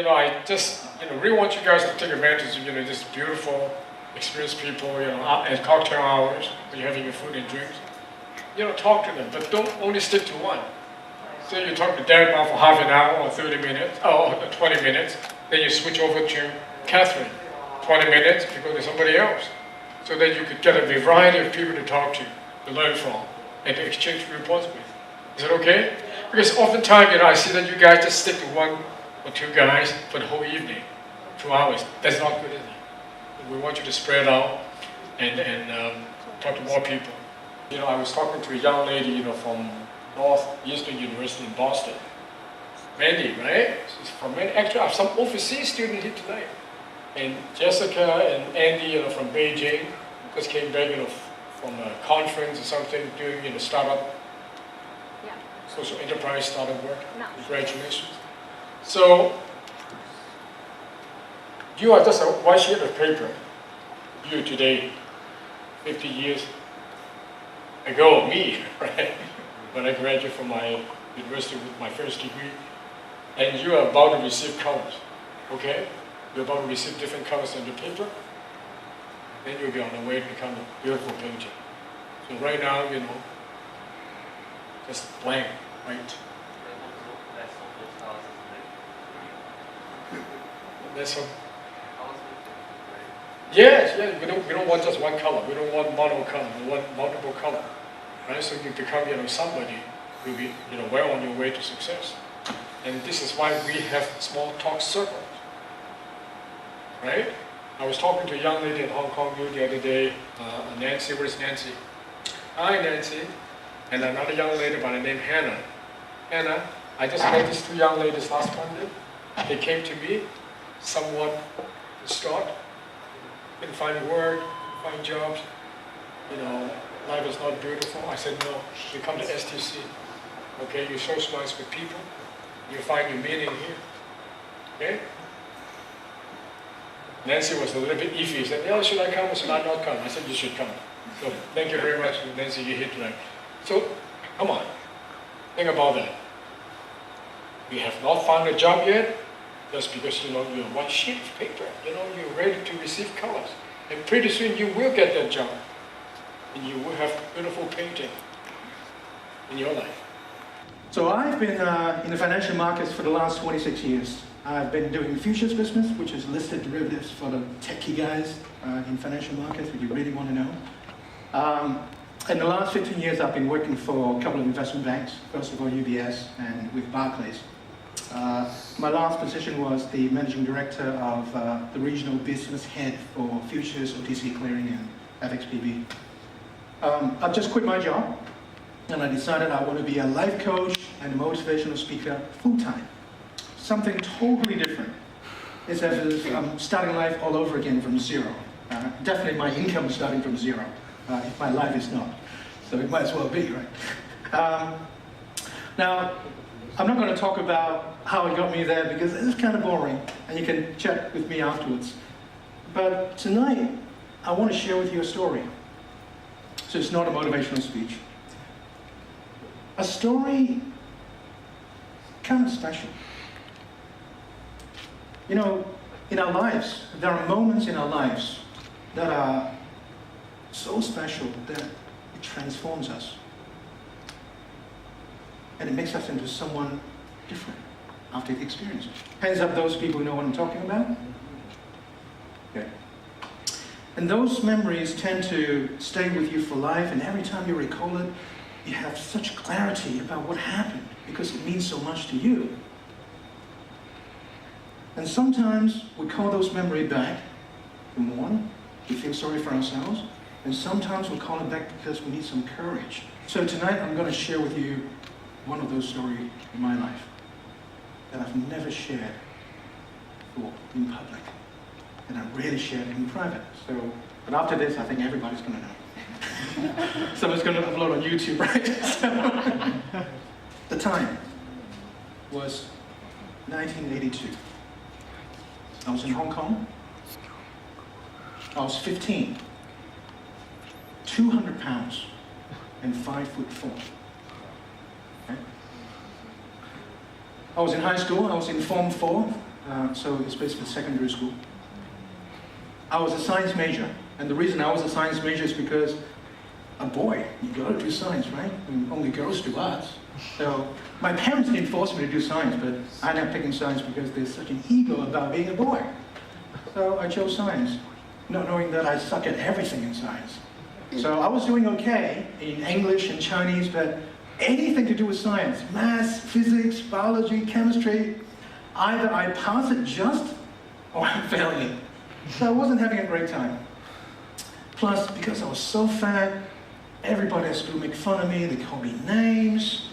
I just, really want you guys to take advantage of, this beautiful, experienced people, at cocktail hours, when you're having your food and drinks. Talk to them, but don't only stick to one. So you talk to Derek for half an hour or 30 minutes, or 20 minutes, then you switch over to Catherine, 20 minutes, you go to somebody else. So that you could get a variety of people to talk to learn from, and to exchange reports with. Is that okay? Because oftentimes, I see that you guys just stick to one or two guys for the whole evening, 2 hours. That's not good, is it? We want you to spread out and talk to more people. I was talking to a young lady, from Northeastern University in Boston. Mandy, right? She's from Mandy. Actually, I have some overseas students here tonight. And Jessica and Andy, from Beijing, just came back, from a conference or something, doing, startup, social enterprise startup work. No. Congratulations. So, you are just a white sheet of paper. You today, 50 years ago, me, right? When I graduated from my university with my first degree, and you are about to receive colors, okay? You're about to receive different colors on your paper, then you'll be on the way to become a beautiful painting. So right now, just blank, right? That's all. Yes, we don't want just one color. We don't want monocolor. We want multiple color, right? So you become, somebody who'll be, well on your way to success. And this is why we have small talk circles, right? I was talking to a young lady in Hong Kong the other day, Nancy. Where's Nancy? Hi, Nancy. And another young lady by the name Hannah. Hannah, I just met these two young ladies last Monday. They came to me, somewhat distraught. Couldn't find work, couldn't find jobs. Life is not beautiful. I said, no, you come to STC. Okay, you socialize with people. You find your meaning here. Okay? Nancy was a little bit iffy. She said, should I come or should I not come? I said, you should come. So thank you very much, Nancy, you're here tonight. So, come on. Think about that. We have not found a job yet, just because, you're one sheet of paper. You're ready to receive colors. And pretty soon you will get that job. And you will have beautiful painting in your life. So I've been in the financial markets for the last 26 years. I've been doing futures business, which is listed derivatives for the techie guys in financial markets, if you really want to know. In the last 15 years, I've been working for a couple of investment banks, first of all UBS and with Barclays. My last position was the managing director of the regional business head for futures, OTC clearing, and FXPB. I've just quit my job, and I decided I want to be a life coach and a motivational speaker full-time. Something totally different. It's as if I'm starting life all over again from zero. Definitely my income is starting from zero, if my life is not. So it might as well be, right? Now, I'm not going to talk about how it got me there because it's kind of boring, and you can chat with me afterwards. But tonight, I want to share with you a story. So it's not a motivational speech. A story kind of special. In our lives, there are moments in our lives that are so special that it transforms us. And it makes us into someone different after the experience. Hands up those people who know what I'm talking about. Okay. And those memories tend to stay with you for life, and every time you recall it, you have such clarity about what happened because it means so much to you. And sometimes we call those memories back to mourn, we feel sorry for ourselves, and sometimes we call it back because we need some courage. So tonight I'm going to share with you one of those stories in my life that I've never shared before in public, and I rarely shared in private. But after this, I think everybody's going to know. Someone's going to upload on YouTube, right? The time was 1982. I was in Hong Kong. I was 15, 200 pounds, and 5'4". Okay? I was in high school. I was in Form 4, so it's basically secondary school. I was a science major, and the reason I was a science major is because a boy, you gotta do science, right? And only girls do arts. So my parents didn't force me to do science, but I ended up picking science because there's such an ego about being a boy. So I chose science, not knowing that I suck at everything in science. So I was doing okay in English and Chinese, but anything to do with science, maths, physics, biology, chemistry, either I pass it just or I'm failing it. So I wasn't having a great time. Plus, because I was so fat, everybody at school made fun of me, they called me names.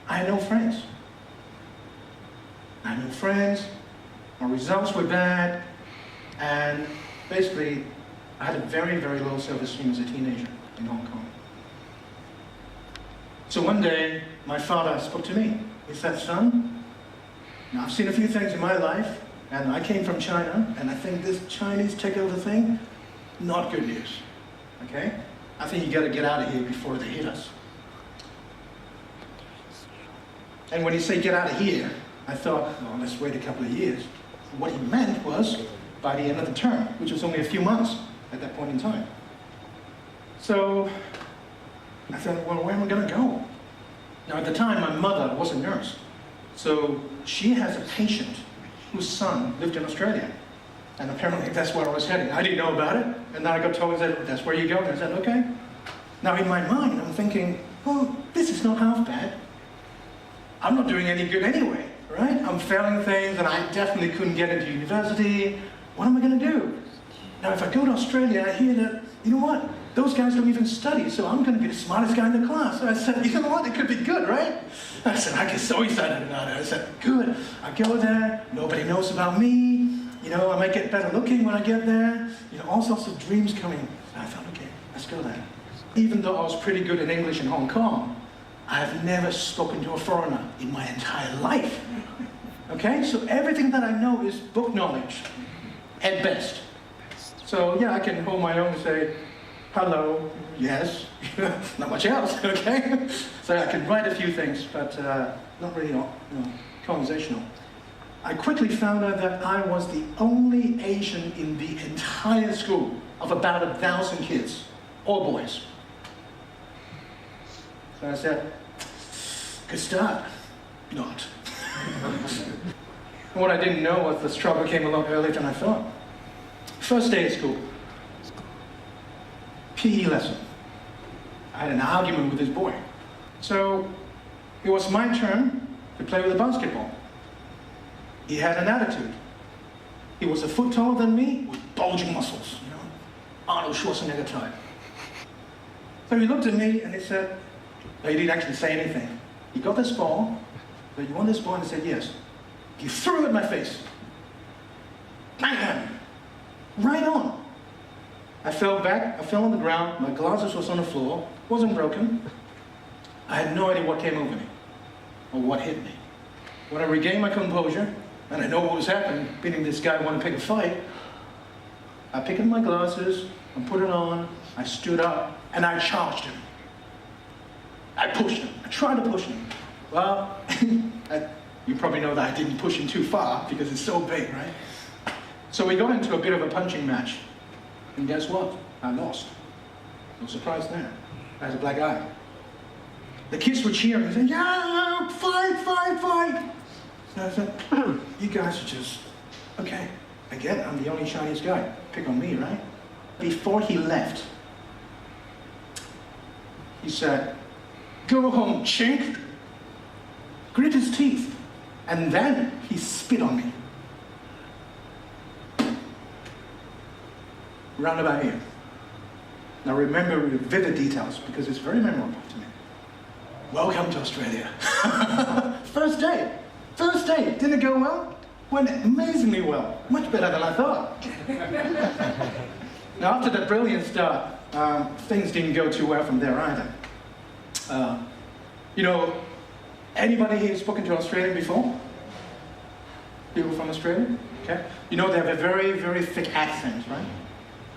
I had no friends. I had no friends, my results were bad, and basically, I had a very, very low self-esteem as a teenager in Hong Kong. So one day, my father spoke to me. He said, son, now I've seen a few things in my life, and I came from China, and I think this Chinese takeover thing, not good news, okay? I think you gotta get out of here before they hit us. And when he said get out of here, I thought, well, let's wait a couple of years. What he meant was, by the end of the term, which was only a few months at that point in time. So I thought, well, where am I gonna go? Now at the time, my mother was a nurse. So she has a patient whose son lived in Australia. And apparently that's where I was heading. I didn't know about it. And then I got told that that's where you go. And I said, okay. Now in my mind, I'm thinking, well, this is not half bad. I'm not doing any good anyway, right? I'm failing things and I definitely couldn't get into university. What am I gonna do? Now if I go to Australia, I hear that, you know what? Those guys don't even study, so I'm gonna be the smartest guy in the class. So I said, you know what? It could be good, right? I said, I get so excited about it. I said, good. I go there, nobody knows about me. You know, I might get better looking when I get there. You know, all sorts of dreams coming. I thought, okay, let's go there. Even though I was pretty good in English in Hong Kong, I've never spoken to a foreigner in my entire life. Okay, so everything that I know is book knowledge, at best. So yeah, I can hold my own and say, hello, yes, not much else, okay? So I can write a few things, but not really conversational. I quickly found out that I was the only Asian in the entire school of about 1,000 kids, all boys. So I said, good start. Not. What I didn't know was the struggle came a lot earlier than I thought. First day at school, PE lesson. I had an argument with this boy. So it was my turn to play with the basketball. He had an attitude. He was a foot taller than me with bulging muscles, you know, Arnold Schwarzenegger type. So he looked at me and he said, no, he didn't actually say anything. He got this ball, said, you want this ball? And I said, yes. He threw it in my face. Bang! Right on. I fell back, I fell on the ground, my glasses was on the floor, wasn't broken. I had no idea what came over me, or what hit me. When I regained my composure, and I know what was happening, meaning this guy wanted to pick a fight, I picked up my glasses, I put it on, I stood up, and I charged him. I pushed him, I tried to push him. Well, you probably know that I didn't push him too far, because it's so big, right? So we got into a bit of a punching match. And guess what? I lost. No surprise there. I had a black eye. The kids were cheering, saying, yeah, fight, fight, fight. And I said, you guys are just, okay, again, I'm the only Chinese guy. Pick on me, right? Before he left, he said, go home, chink. Grit his teeth. And then he spit on me. Round about here. Now remember with vivid details because it's very memorable to me. Welcome to Australia. First day. First day. Didn't it go well? Went amazingly well. Much better than I thought. Now after that brilliant start, things didn't go too well from there either. You know, anybody here spoken to Australian before? People from Australia? Okay. You know they have a very, very thick accent, right?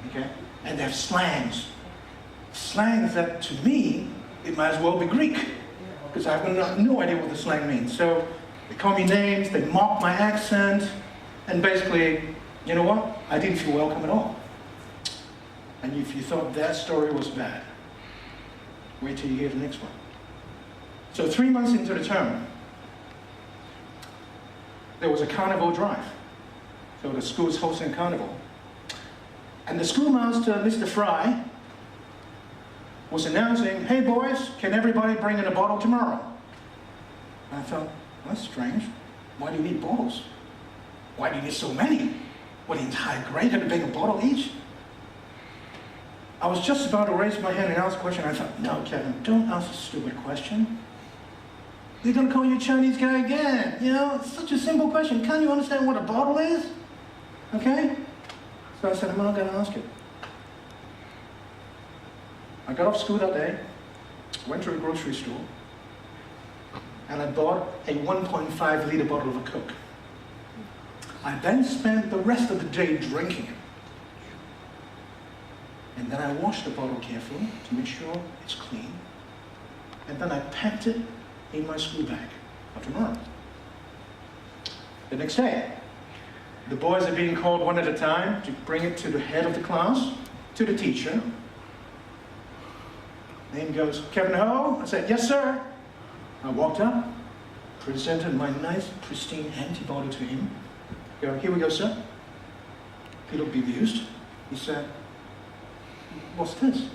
Okay? And they have slangs. Slangs that, to me, it might as well be Greek. Because I have no idea what the slang means. So, They call me names, they mock my accent, and basically, you know what? I didn't feel welcome at all. And if you thought that story was bad, wait till you hear the next one. So 3 months into the term, there was a carnival drive. So the school's hosting a carnival. And the schoolmaster, Mr. Fry, was announcing, hey boys, can everybody bring in a bottle tomorrow? And I thought, that's strange. Why do you need bottles? Why do you need so many? What, the entire grade had to bring a bottle each? I was just about to raise my hand and ask a question. I thought, no, Kevin, don't ask a stupid question. They're going to call you a Chinese guy again. You know, it's such a simple question. Can't you understand what a bottle is? Okay? So I said, I'm not going to ask it. I got off school that day, went to a grocery store, and I bought a 1.5 liter bottle of a Coke. I then spent the rest of the day drinking it. And then I washed the bottle carefully to make sure it's clean. And then I packed it in my school bag for tomorrow. The next day, the boys are being called one at a time to bring it to the head of the class, to the teacher. Name goes, Kevin Ho? I said, yes, sir. I walked up, presented my nice, pristine empty bottle to him. Go, here we go, sir. He looked bemused. He said, what's this?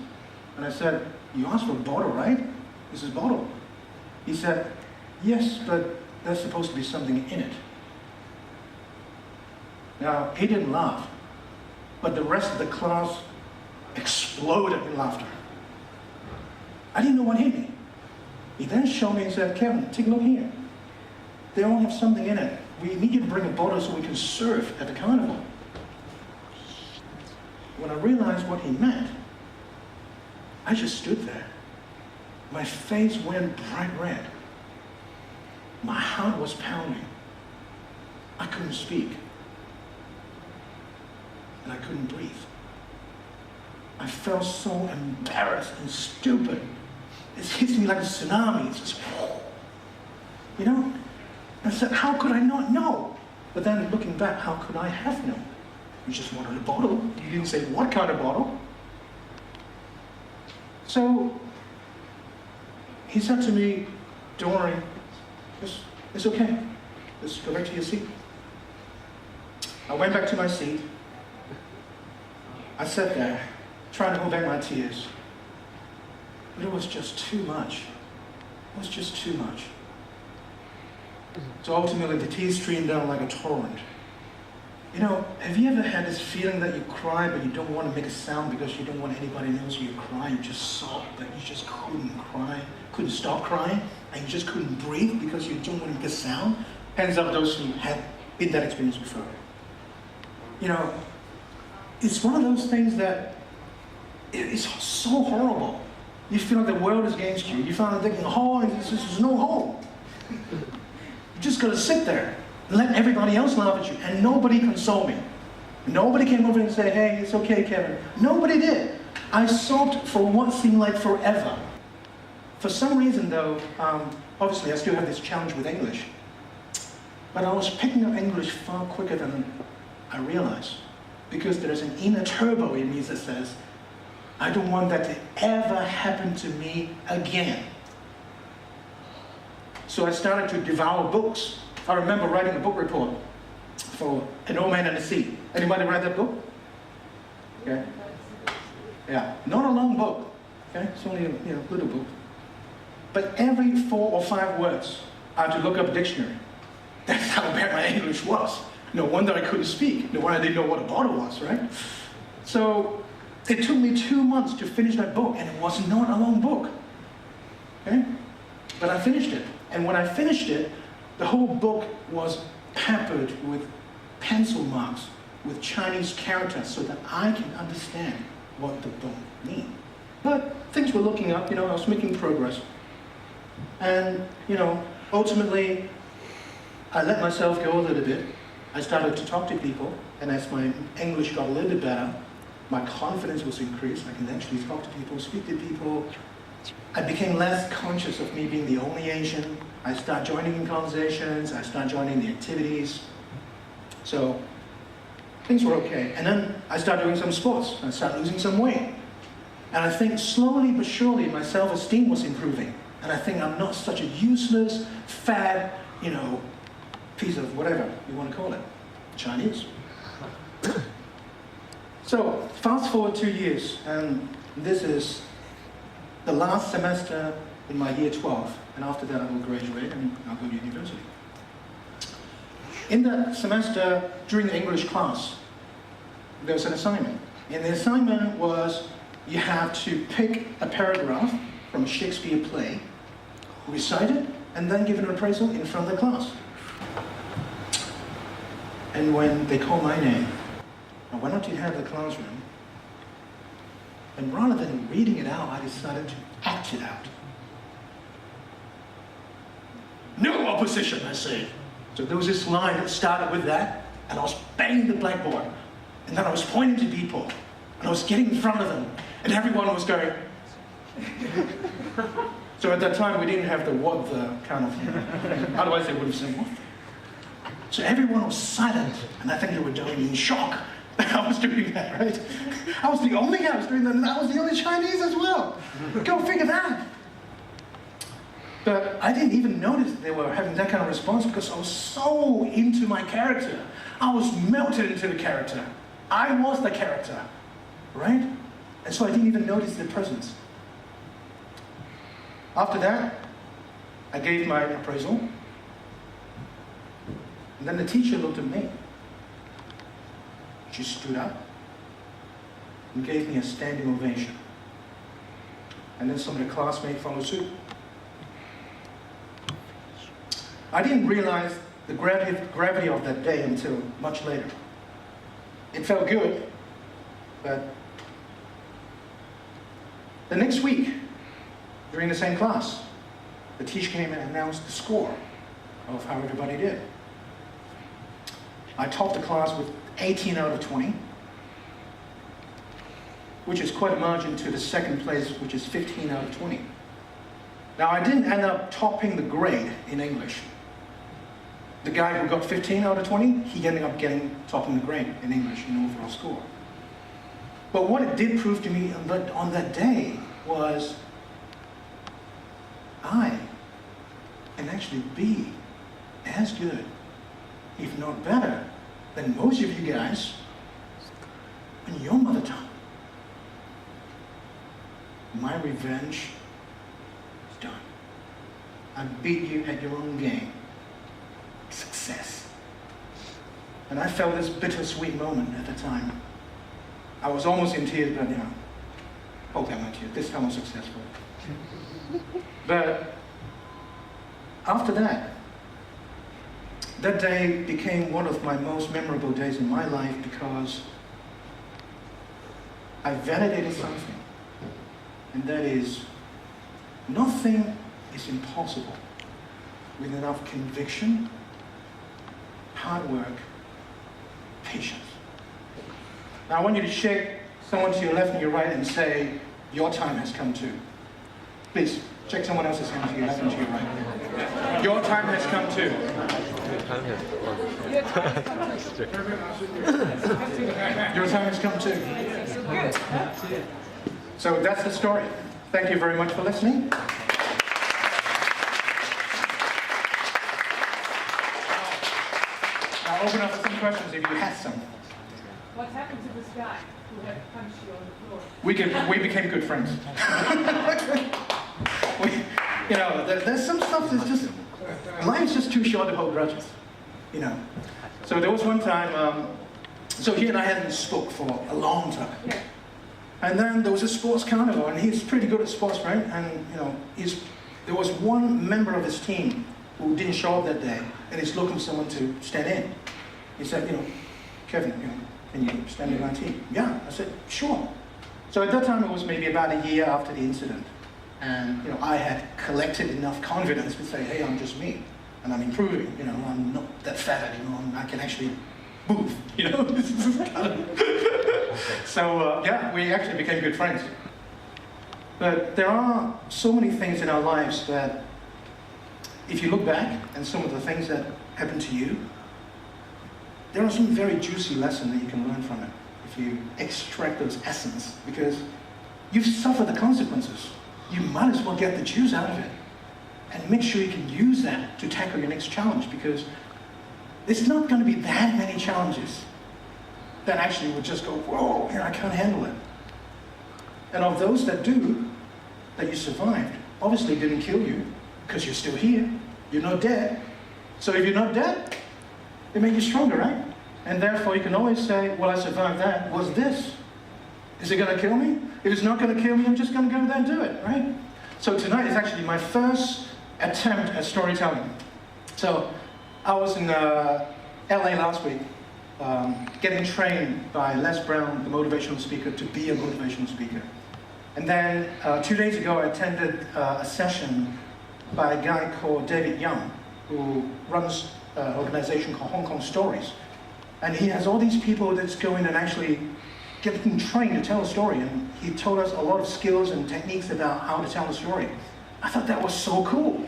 And I said, you asked for a bottle, right? This is a bottle. He said, yes, but there's supposed to be something in it. Now, he didn't laugh, but the rest of the class exploded in laughter. I didn't know what hit me. He then showed me and said, Kevin, take a look here. They all have something in it. We need you to bring a bottle so we can serve at the carnival. When I realized what he meant, I just stood there. My face went bright red. My heart was pounding. I couldn't speak. And I couldn't breathe. I felt so embarrassed and stupid. It hits me like a tsunami. It's just, you know? I said, how could I not know? But then looking back, how could I have known? You just wanted a bottle. You didn't say what kind of bottle. So he said to me, don't worry, it's okay. Just go back to your seat. I went back to my seat. I sat there, trying to hold back my tears. But it was just too much. It was just too much. So ultimately, the tears streamed down like a torrent. You know, have you ever had this feeling that you cry, but you don't want to make a sound because you don't want anybody to know you cry? You just sob, but you just couldn't cry, couldn't stop crying, and you just couldn't breathe because you don't want to make a sound? Hands up those who have been that experience before. You know, it's one of those things that it's so horrible. You feel like the world is against you. You find thinking, oh, there's no hope. You just got to sit there and let everybody else laugh at you, and nobody consoled me. Nobody came over and said, hey, it's okay, Kevin. Nobody did. I sobbed for what seemed like forever. For some reason, though, obviously I still have this challenge with English, but I was picking up English far quicker than I realized, because there's an inner turbo in me that says, I don't want that to ever happen to me again. So I started to devour books. I remember writing a book report for An Old Man and the Sea. Anybody read that book? Okay. Yeah, not a long book. Okay, it's only a little book. But every 4 or 5 words, I had to look up a dictionary. That's how bad my English was. No wonder I couldn't speak. No wonder I didn't know what a bottle was, right? So it took me 2 months to finish that book, and it was not a long book. Okay? But I finished it. And when I finished it, the whole book was peppered with pencil marks, with Chinese characters, so that I can understand what the book means. But things were looking up, I was making progress. And, ultimately, I let myself go a little bit. I started to talk to people, and as my English got a little bit better, my confidence was increased. I can actually talk to people, speak to people, I became less conscious of me being the only Asian. I started joining in conversations, I started joining the activities. So things were okay. And then I started doing some sports. I started losing some weight. And I think slowly but surely my self-esteem was improving. And I think I'm not such a useless, fat, piece of whatever you want to call it, Chinese. So fast forward 2 years, and this is the last semester in my year 12. And after that I will graduate and I'll go to university. In that semester, during the English class, there was an assignment. And the assignment was you have to pick a paragraph from a Shakespeare play, recite it, and then give an appraisal in front of the class. And when they called my name, I went up to the head of the classroom, and rather than reading it out, I decided to act it out. No opposition, I say. So there was this line that started with that, and I was banging the blackboard. And then I was pointing to people, and I was getting in front of them, and everyone was going. So at that time, we didn't have the what the kind of, otherwise they would have said what. So everyone was silent, and I think they were doing in shock that I was doing that, right? I was the only guy who was doing that, and I was the only Chinese as well. Go figure that. But I didn't even notice they were having that kind of response because I was so into my character. I was melted into the character. I was the character, right? And so I didn't even notice the presence. After that, I gave my appraisal. And then the teacher looked at me. She stood up and gave me a standing ovation. And then some of the classmates followed suit. I didn't realize the gravity of that day until much later. It felt good, but the next week, during the same class, the teacher came and announced the score of how everybody did. I topped the class with 18 out of 20, which is quite a margin to the second place, which is 15 out of 20. Now, I didn't end up topping the grade in English. The guy who got 15 out of 20, he ended up topping the grade in English in overall score. But what it did prove to me on that day was I can actually be as good, if not better, than most of you guys in your mother tongue. My revenge is done. I beat you at your own game. Success. And I felt this bittersweet moment at the time. I was almost in tears, but okay, I'm not tears. This time I was successful. But after that, that day became one of my most memorable days in my life because I validated something, and that is nothing is impossible with enough conviction, hard work, patience. Now I want you to shake someone to your left and your right and say, your time has come too. Please, shake someone else's hand to your left and to your right. Your time has come too. Your time has come too. So that's the story. Thank you very much for listening. I'll open up for some questions if you have some. What happened to this guy who had punched you on the floor? We became good friends. There's some stuff that's just, life's just too short to hold grudges, So there was one time, so he and I hadn't spoke for a long time. Yeah. And then there was a sports carnival, and he's pretty good at sports, right? And there was one member of his team who didn't show up that day, and he's looking for someone to stand in. He said, Kevin, can you stand in my team? Yeah, I said, sure. So at that time, it was maybe about a year after the incident. And I had collected enough confidence to say, hey, I'm just me, and I'm improving. I'm not that fat anymore. I can actually move. This is kind of. So yeah, we actually became good friends. But there are so many things in our lives that, if you look back and some of the things that happened to you, there are some very juicy lessons that you can learn from it if you extract those essence, because you've suffered the consequences. You might as well get the juice out of it and make sure you can use that to tackle your next challenge, because there's not going to be that many challenges that actually would just go, whoa, I can't handle it. And of those that do, that you survived, obviously didn't kill you, because you're still here. You're not dead. So if you're not dead, it made you stronger, right? And therefore you can always say, well, I survived that. What's this? Is it going to kill me? If it's not going to kill me, I'm just going to go there and do it, right? So tonight is actually my first attempt at storytelling. So I was in LA last week, getting trained by Les Brown, the motivational speaker, to be a motivational speaker. And then 2 days ago, I attended a session by a guy called David Young, who runs an organization called Hong Kong Stories. And he has all these people that's go in and actually get them trained to tell a story. And he told us a lot of skills and techniques about how to tell a story. I thought that was so cool.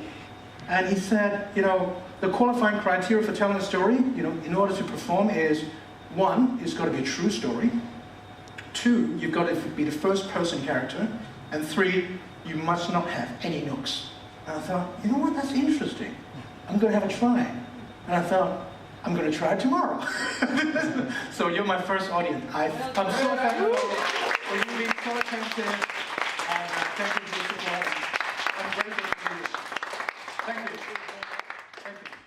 And he said, the qualifying criteria for telling a story, in order to perform is, 1, it's got to be a true story. 2, you've got to be the first person character. And 3, you must not have any nooks. And I thought, you know what, that's interesting. I'm going to have a try. And I thought, I'm going to try it tomorrow. So you're my first audience. I'm so thankful for you being so attentive. And thank you for your support. I'm grateful for you. Thank you. Thank you.